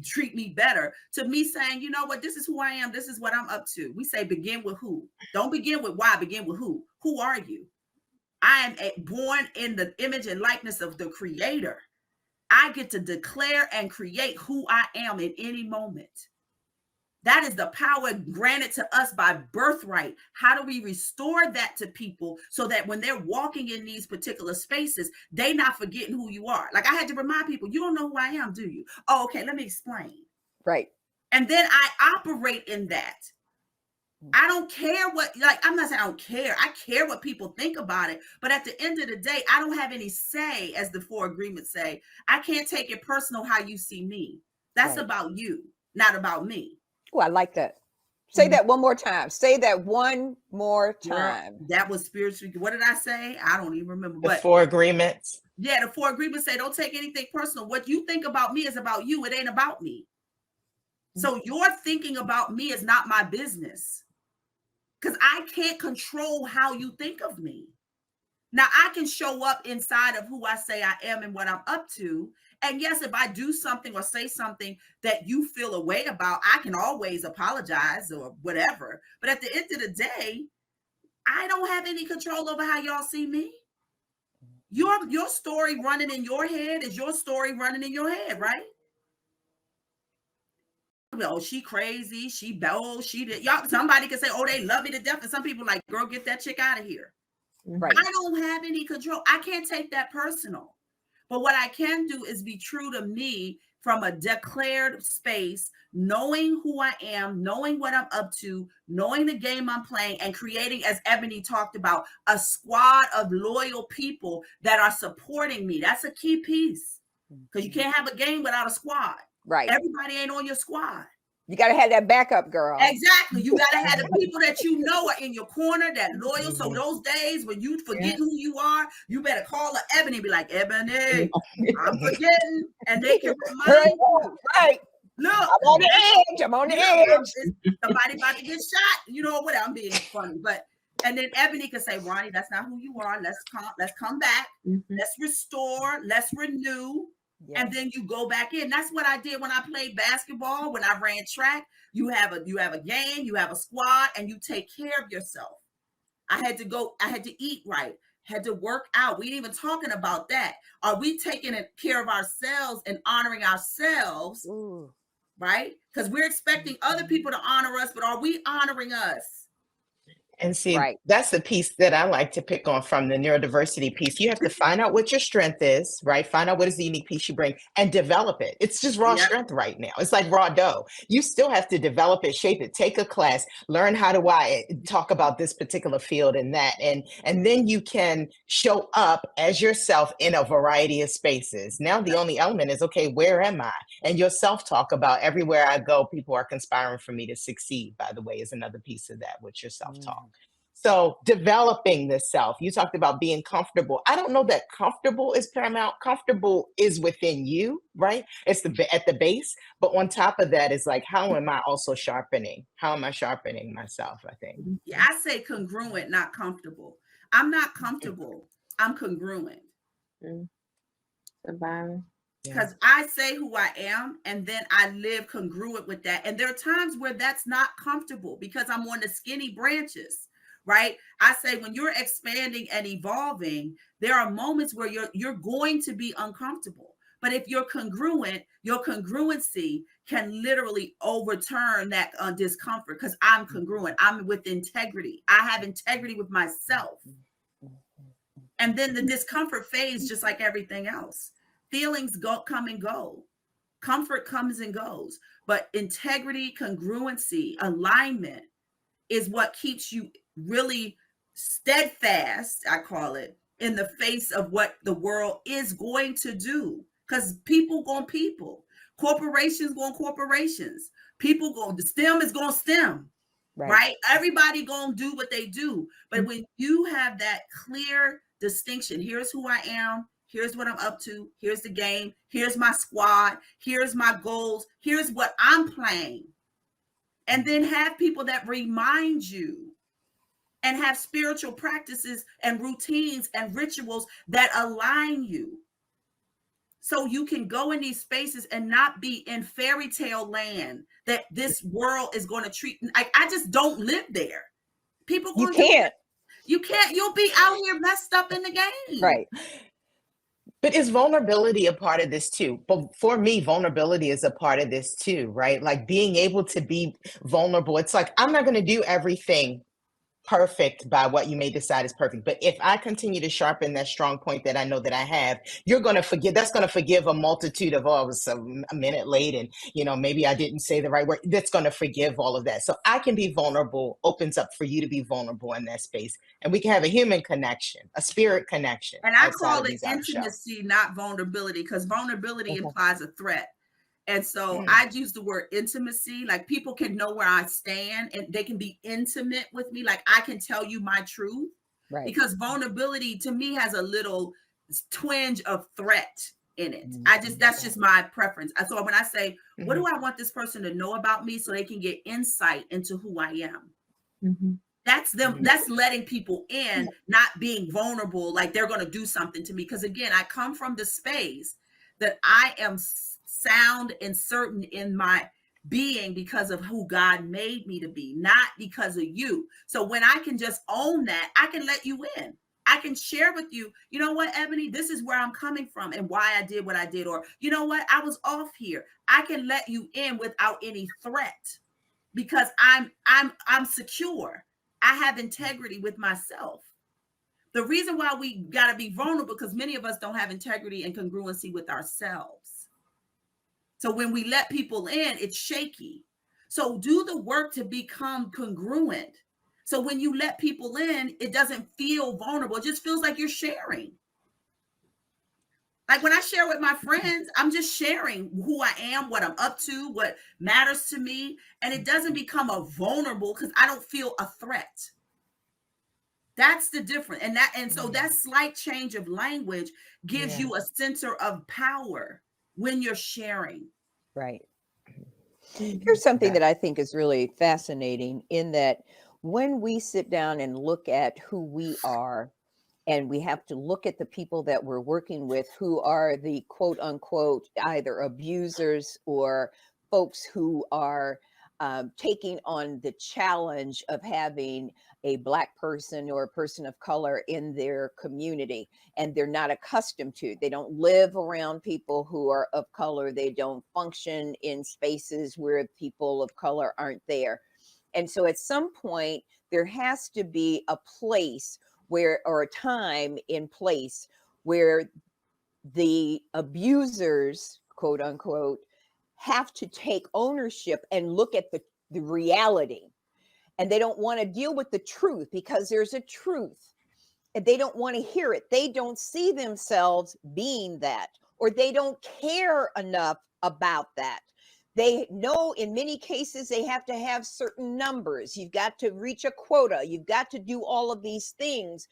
treat me better, to me saying, you know what, this is who I am. This is what I'm up to. We say begin with who. Don't begin with why, begin with who. Who are you? I am born in the image and likeness of the Creator. I get to declare and create who I am in any moment. That is the power granted to us by birthright. How do we restore that to people so that when they're walking in these particular spaces, they're not forgetting who you are? Like, I had to remind people, you don't know who I am, do you? Oh, okay, let me explain. Right. And then I operate in that. I don't care I'm not saying I don't care. I care what people think about it. But at the end of the day, I don't have any say, as the 4 agreements say. I can't take it personal how you see me. That's about you, not about me. Oh, I like that. Say that one more time. Say that one more time. That was spiritual. What did I say? I don't even remember. The 4 agreements. Yeah, the 4 agreements say don't take anything personal. What you think about me is about you. It ain't about me. So your thinking about me is not my business, because I can't control how you think of me. Now, I can show up inside of who I say I am and what I'm up to. And yes, if I do something or say something that you feel a way about, I can always apologize or whatever. But at the end of the day, I don't have any control over how y'all see me. Your story running in your head is your story running in your head, right? Well, she crazy, she bold, she did. Y'all, somebody can say, oh, they love me to death. And some people like, girl, get that chick out of here. Right. I don't have any control. I can't take that personal. But what I can do is be true to me from a declared space, knowing who I am, knowing what I'm up to, knowing the game I'm playing, and creating, as Ebony talked about, a squad of loyal people that are supporting me. That's a key piece, because you can't have a game without a squad. Right. Everybody ain't on your squad. You got to have that backup, girl. Exactly. You got to have the people that you know are in your corner, that loyal. So those days when you forget who you are, you better call her Ebony and be like, Ebony, I'm forgetting. And they can remind you. Right. Look, I'm on the edge. I'm on the edge. Somebody about to get shot. You know what? I'm being funny. But and then Ebony can say, Ronnie, that's not who you are. Let's come back. Let's restore. Let's renew. Yes. And then you go back in. That's what I did when I played basketball, when I ran track. You have a game, you have a squad, and you take care of yourself. I had to eat right, had to work out. We ain't even talking about that. Are we taking care of ourselves and honoring ourselves? Ooh. Right? Because we're expecting other people to honor us, but are we honoring us? And see, Right. that's the piece that I like to pick on from the neurodiversity piece. You have to find out what your strength is, right? Find out what is the unique piece you bring and develop it. It's just raw Yep. strength right now. It's like raw dough. You still have to develop it, shape it, take a class, learn how to talk about this particular field and that. And then you can show up as yourself in a variety of spaces. Now the only element is, okay, where am I? And your self-talk about everywhere I go, people are conspiring for me to succeed, by the way, is another piece of that with your self-talk. So developing the self, you talked about being comfortable. I don't know that comfortable is paramount. Comfortable is within you, right? It's at the base. But on top of that is like, how am I also sharpening? How am I sharpening myself, I think? Yeah, I say congruent, not comfortable. I'm not comfortable. I'm congruent. Because I say who I am, and then I live congruent with that. And there are times where that's not comfortable because I'm on the skinny branches, right? I say when you're expanding and evolving, there are moments where you're going to be uncomfortable. But if you're congruent, your congruency can literally overturn that discomfort because I'm congruent. I'm with integrity. I have integrity with myself. And then the discomfort fades just like everything else. Feelings come and go. Comfort comes and goes. But integrity, congruency, alignment is what keeps you really steadfast, I call it, in the face of what the world is going to do. Because people going people. Corporations going corporations. People going, the STEM is going STEM. Right? Everybody going to do what they do. But when you have that clear distinction, here's who I am, here's what I'm up to, here's the game, here's my squad, here's my goals, here's what I'm playing. And then have people that remind you and have spiritual practices and routines and rituals that align you. So you can go in these spaces and not be in fairy tale land that this world is going to treat. I just don't live there. People You can't. You can't. You'll be out here messed up in the game. Right. But is vulnerability a part of this too? But for me, vulnerability is a part of this too, right? Like being able to be vulnerable. It's like, I'm not going to do everything perfect by what you may decide is perfect. But if I continue to sharpen that strong point that I know that I have, you're going to forgive. That's going to forgive a multitude of, I was a minute late and, maybe I didn't say the right word. That's going to forgive all of that. So I can be vulnerable, opens up for you to be vulnerable in that space. And we can have a human connection, a spirit connection. And I call it intimacy, not vulnerability, because vulnerability implies a threat. And so I use the word intimacy, like people can know where I stand and they can be intimate with me. Like I can tell you my truth, right? Because vulnerability to me has a little twinge of threat in it. That's just my preference. So when I say, what do I want this person to know about me so they can get insight into who I am? That's them. That's letting people in, not being vulnerable, like they're going to do something to me. Because again, I come from the space that I am sound and certain in my being because of who God made me to be, not because of you. So when I can just own that, I can let you in. I can share with you, you know what, Ebony, this is where I'm coming from and why I did what I did. Or, you know what, I was off here. I can let you in without any threat because I'm secure. I have integrity with myself. The reason why we got to be vulnerable because many of us don't have integrity and congruency with ourselves. So when we let people in, it's shaky. So do the work to become congruent. So when you let people in, it doesn't feel vulnerable. It just feels like you're sharing. Like when I share with my friends, I'm just sharing who I am, what I'm up to, what matters to me. And it doesn't become a vulnerable because I don't feel a threat. That's the difference. And so that slight change of language gives you a center of power when you're sharing. Right. Here's something that I think is really fascinating in that when we sit down and look at who we are, and we have to look at the people that we're working with who are the quote unquote either abusers or folks who are taking on the challenge of having a Black person or a person of color in their community, and they're not accustomed to. They don't live around people who are of color. They don't function in spaces where people of color aren't there. And so at some point, there has to be a place where, or a time in place where the abusers, quote unquote, have to take ownership and look at the reality. And they don't want to deal with the truth because there's a truth. And they don't want to hear it. They don't see themselves being that, or they don't care enough about that. They know in many cases they have to have certain numbers. You've got to reach a quota. You've got to do all of these things.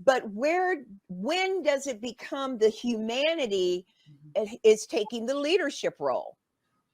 But when does it become the humanity is taking the leadership role?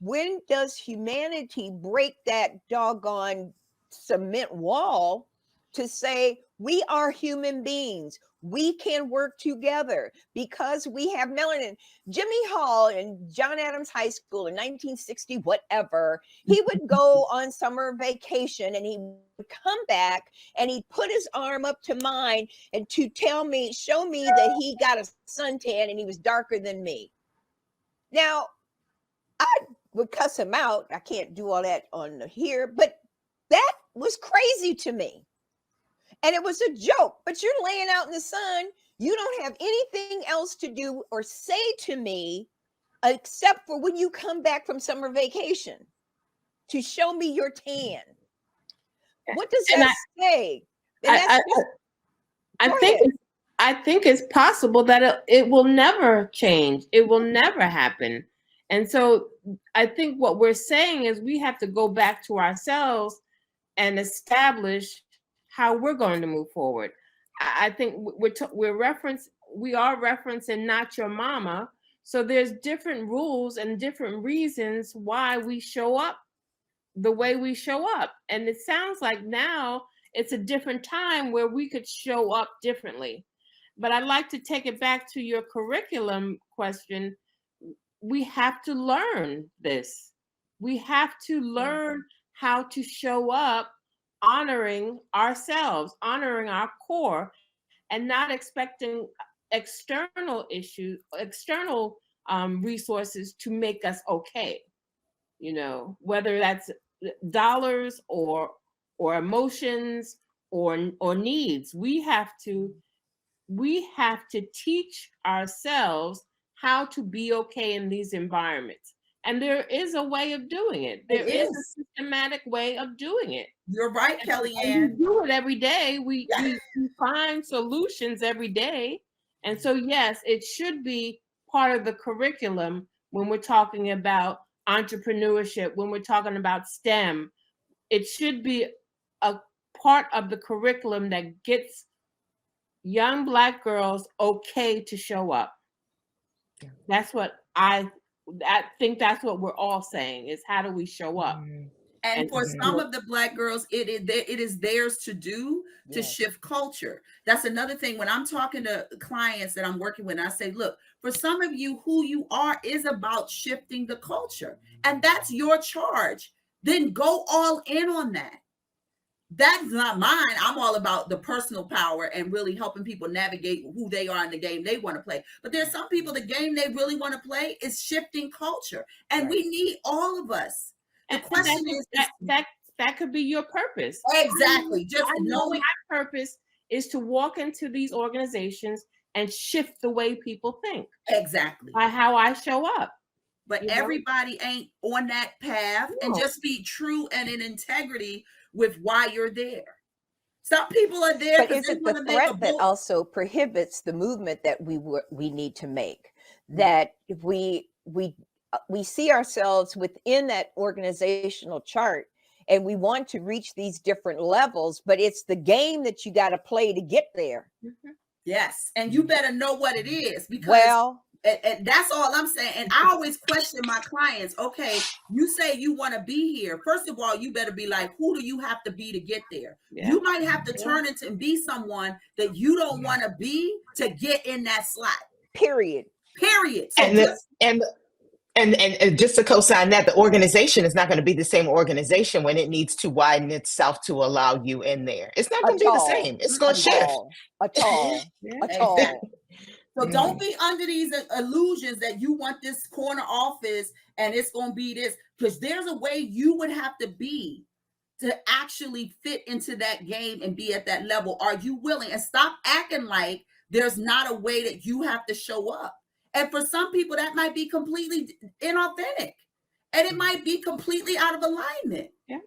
When does humanity break that doggone cement wall to say, we are human beings, we can work together because we have melanin? Jimmy Hall in John Adams High School in 1960, whatever, he would go on summer vacation and he would come back and he'd put his arm up to mine and to show me that he got a suntan and he was darker than me. Now, I would cuss him out. I can't do all that on here, but that was crazy to me. And it was a joke, but you're laying out in the sun. You don't have anything else to do or say to me except for when you come back from summer vacation to show me your tan. What does that say? I think it's possible that it will never change. It will never happen. And so I think what we're saying is we have to go back to ourselves and establish how we're going to move forward. I think we are referencing Not Your Mama. So there's different rules and different reasons why we show up the way we show up. And it sounds like now it's a different time where we could show up differently. But I'd like to take it back to your curriculum question. We have to learn this. We have to learn how to show up honoring ourselves, honoring our core, and not expecting external resources to make us okay. You know, whether that's dollars or emotions or needs. We have to teach ourselves how to be okay in these environments. And there is a way of doing it. There is a systematic way of doing it. You're right, Kellyanne. We do it every day. We find solutions every day. And so, yes, it should be part of the curriculum when we're talking about entrepreneurship, when we're talking about STEM. It should be a part of the curriculum that gets young Black girls okay to show up. That's what I think that's what we're all saying, is how do we show up? And for some of the Black girls, it is theirs to do to shift culture. That's another thing. When I'm talking to clients that I'm working with, I say, look, for some of you, who you are is about shifting the culture. And that's your charge. Then go all in on that. That's not mine. I'm all about the personal power and really helping people navigate who they are in the game they want to play. But there's some people, the game they really want to play is shifting culture. And we need all of us. The question is that could be your purpose. Exactly. Just knowing my purpose is to walk into these organizations and shift the way people think. Exactly. By how I show up. But everybody ain't on that path. No. And just be true and in integrity with why you're there. Some people are there. But is it the threat that also prohibits the movement that we need to make? That if we see ourselves within that organizational chart and we want to reach these different levels, but it's the game that you got to play to get there. Yes. And you better know what it is, because and that's all I'm saying. And I always question my clients. Okay, you say you want to be here. First of all, you better be like, who do you have to be to get there? Yeah. You might have to turn into and be someone that you don't want to be to get in that slot. Period. So And just to co-sign that, the organization is not going to be the same organization when it needs to widen itself to allow you in there. It's not going to be the same. It's going to shift. At all. So don't be under these illusions that you want this corner office and it's going to be this, because there's a way you would have to be to actually fit into that game and be at that level. Are you willing? And stop acting like there's not a way that you have to show up. And for some people, that might be completely inauthentic and it might be completely out of alignment. Yeah.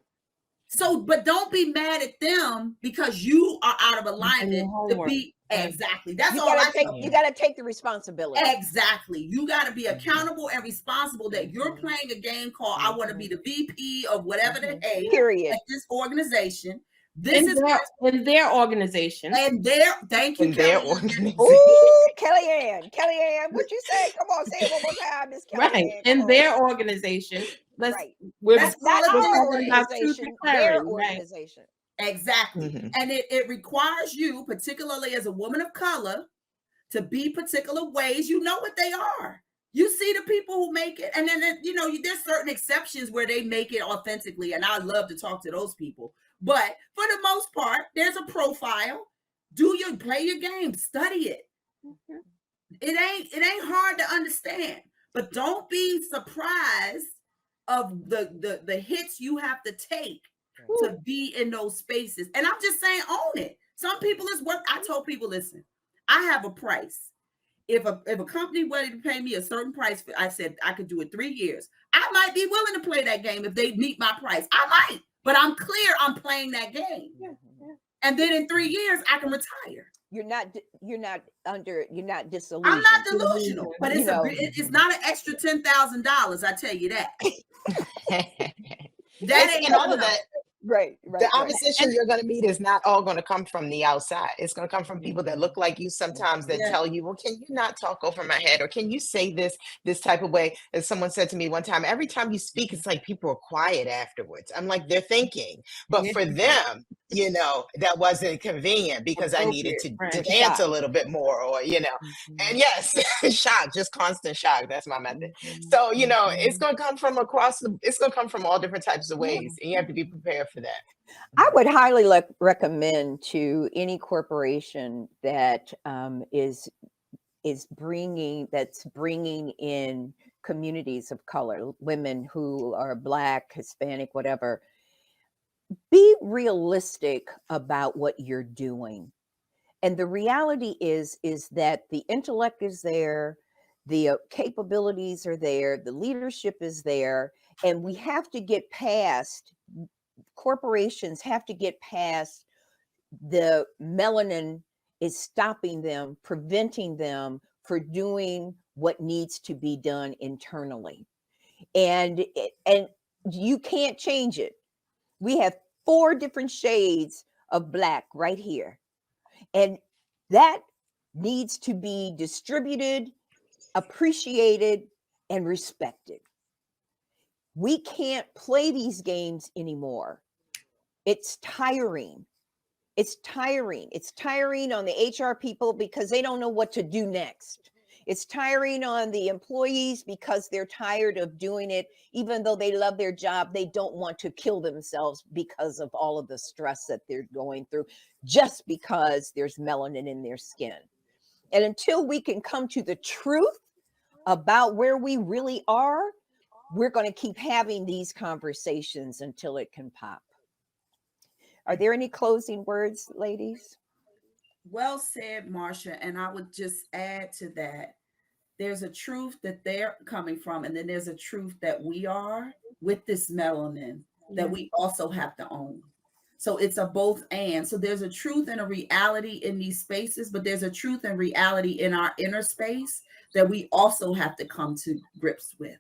So, but don't be mad at them because you are out of alignment to be exactly. That's all I think. You got to take the responsibility. Exactly. You got to be accountable and responsible that you're playing a game called I want to be the VP of whatever the A period at this organization. This in their organization. And their thank you. In their organization. Ooh, Kellyanne, what you say? Come on, say it one more time, Miss Kellyanne. Right. In their organization. That's not our organization, their organization. Exactly. And it requires you, particularly as a woman of color, to be particular ways. You know what they are. You see the people who make it. And then, there's certain exceptions where they make it authentically. And I love to talk to those people. But for the most part, there's a profile. Play your game, study it. It ain't hard to understand. But don't be surprised of the hits you have to take to be in those spaces. And I'm just saying, own it. Some people is worth. I told people, listen, I have a price. If a company wanted to pay me a certain price, I said I could do it 3 years. I might be willing to play that game if they meet my price. I might, but I'm clear I'm playing that game. And then in 3 years, I can retire. You're not disillusioned. I'm not delusional, but it's not an extra $10,000. I tell you that. That ain't all of that. Right. The opposition you're going to meet is not all going to come from the outside. It's going to come from people that look like you sometimes that tell you, well, can you not talk over my head? Or can you say this type of way? As someone said to me one time, every time you speak, it's like people are quiet afterwards. I'm like, they're thinking. But for them, that wasn't convenient because I needed to dance a little bit more or, and yes, shock, just constant shock. That's my method. So, it's going to come from it's going to come from all different types of ways. And you have to be prepared for that. I would highly recommend to any corporation that is bringing in communities of color, women who are Black, Hispanic, whatever. Be realistic about what you're doing. And the reality is that the intellect is there, the capabilities are there, the leadership is there, and we have to get past, corporations have to get past the melanin is stopping them, preventing them for doing what needs to be done internally. And you can't change it. We have 4 different shades of Black right here. And that needs to be distributed, appreciated, and respected. We can't play these games anymore. It's tiring. It's tiring. It's tiring on the HR people because they don't know what to do next. It's tiring on the employees because they're tired of doing it. Even though they love their job, they don't want to kill themselves because of all of the stress that they're going through, just because there's melanin in their skin. And until we can come to the truth about where we really are, we're going to keep having these conversations until it can pop. Are there any closing words, ladies? Well said, Marsha. And I would just add to that, there's a truth that they're coming from, and then there's a truth that we are with this melanin that we also have to own. So it's a both and. So there's a truth and a reality in these spaces, but there's a truth and reality in our inner space that we also have to come to grips with.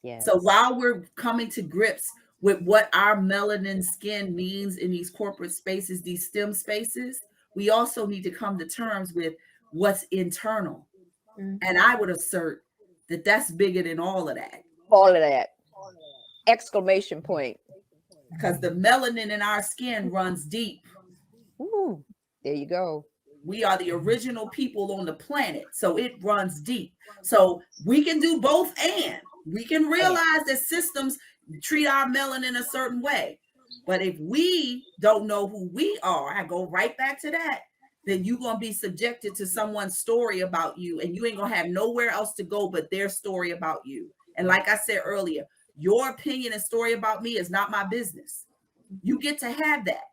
Yes. So while we're coming to grips with what our melanin skin means in these corporate spaces, these STEM spaces, we also need to come to terms with what's internal. And I would assert that that's bigger than all of that. All of that. Exclamation point. Because the melanin in our skin runs deep. Ooh, there you go. We are the original people on the planet. So it runs deep. So we can do both, and we can realize that systems treat our melanin a certain way. But if we don't know who we are, I go right back to that, then you're going to be subjected to someone's story about you, and you ain't going to have nowhere else to go but their story about you. And like I said earlier, your opinion and story about me is not my business. You get to have that,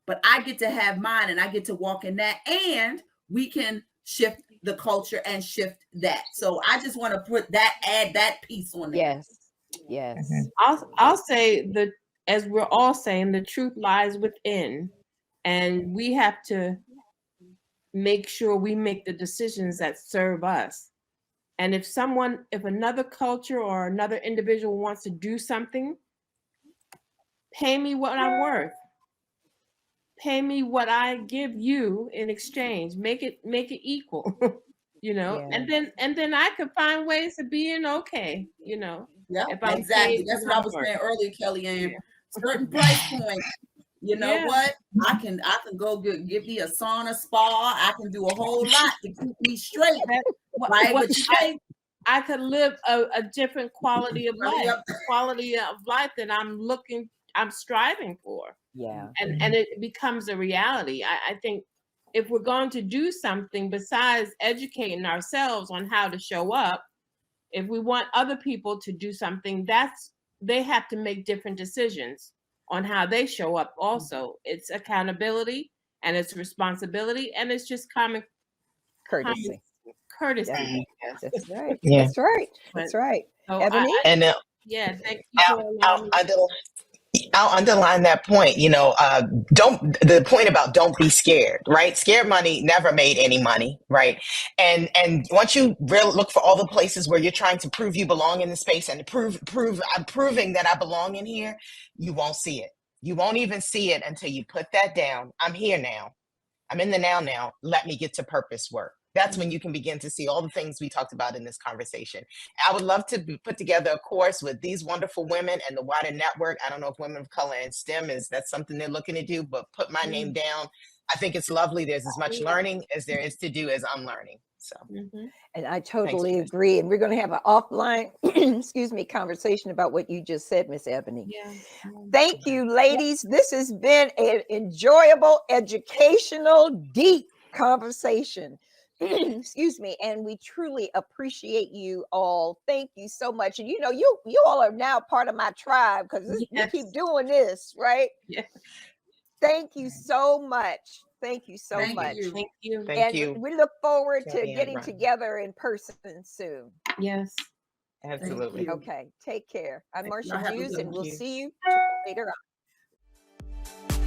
but I get to have mine, and I get to walk in that, and we can shift the culture and shift that. So I just want to put that, add that piece on there. Yes. I'll say that, as we're all saying, the truth lies within, and we have to make sure we make the decisions that serve us. And if another culture or another individual wants to do something, pay me what I'm worth. Pay me what I give you in exchange. Make it equal, you know. Yeah. And then I could find ways of being okay, you know. Yeah, if I'm exactly. paid That's for what I my was work. saying earlier, Kellyanne. Certain price point. You know what? I can go give me a sauna, spa. I can do a whole lot to keep me straight. Right? But you can't. I could live a different quality of life, that I'm striving for. Yeah. And it becomes a reality. I think if we're going to do something besides educating ourselves on how to show up, if we want other people to do something, they have to make different decisions on how they show up also. It's accountability, and it's responsibility, and it's just common Courtesy. Courtesy. Yeah. That's right. Yeah. That's right. That's right. So Ebony? And thank you for allowing me. I'll underline that point. The point about don't be scared, right? Scared money never made any money, right? And once you really look for all the places where you're trying to prove you belong in the space and I'm proving that I belong in here, you won't see it. You won't even see it until you put that down. I'm here now. I'm in the now. Let me get to purpose work. That's when you can begin to see all the things we talked about in this conversation. I would love to put together a course with these wonderful women and the wider network. I don't know if Women of Color and STEM that's something they're looking to do, but put my name down. I think it's lovely. There's as much learning as there is to do as unlearning. So, and I totally agree. And we're going to have an offline, conversation about what you just said, Miss Ebony. Yeah. Thank you, ladies. This has been an enjoyable, educational, deep conversation. Excuse me. And we truly appreciate you all. Thank you so much. And you all are now part of my tribe, because we keep doing this, right? Yeah. Thank you so much. Thank you so much. Thank you. Thank you. We look forward to Kellyanne, getting Ron. together in person soon. Yes. Absolutely. Okay. Take care. I'm Marcia Y'all have a Hughes, good and we'll one. see you later on.